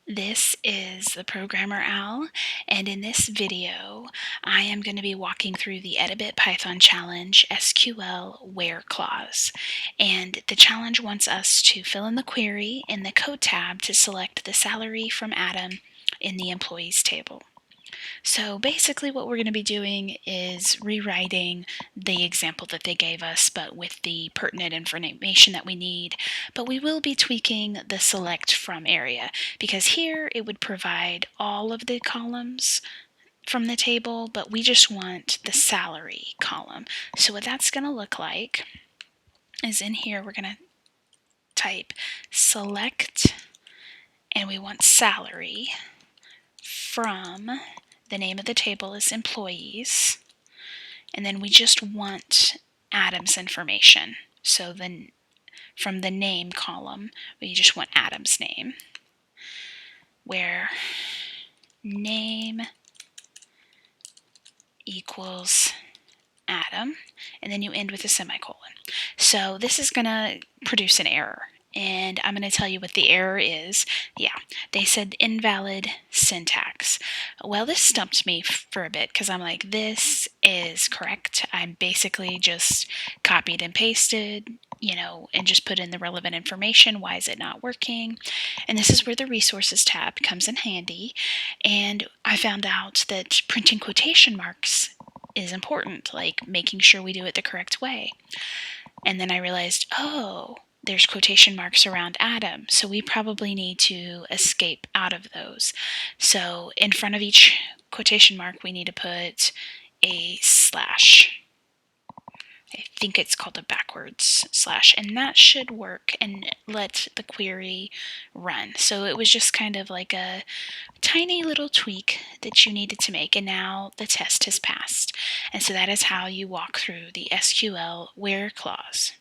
This is the Programmer Owl, and in this video I am going to be walking through the Edabit Python challenge SQL Where Clause. And the challenge wants us to fill in the query in the Code tab to select the salary from Adam in the Employees table. So basically what we're going to be doing is rewriting the example that they gave us, but with the pertinent information that we need. But we will be tweaking the select from area, because here it would provide all of the columns from the table, but we just want the salary column. So what that's going to look like is in here we're going to type select, and we want salary from, the name of the table is employees, and then we just want Adam's information. So then from the name column, we just want Adam's name, where name equals Adam, and then you end with a semicolon. So this is going to produce an error, and I'm going to tell you what the error is. Yeah, they said invalid syntax. Well, this stumped me for a bit because I'm like, this is correct. I basically just copied and pasted, and just put in the relevant information. Why is it not working? And this is where the resources tab comes in handy. And I found out that printing quotation marks is important, like making sure we do it the correct way. And then I realized, oh, there's quotation marks around Adam, so we probably need to escape out of those. So in front of each quotation mark, we need to put a slash. I think it's called a backwards slash, and that should work and let the query run. So it was just kind of like a tiny little tweak that you needed to make, and now the test has passed. And so that is how you walk through the SQL Where clause.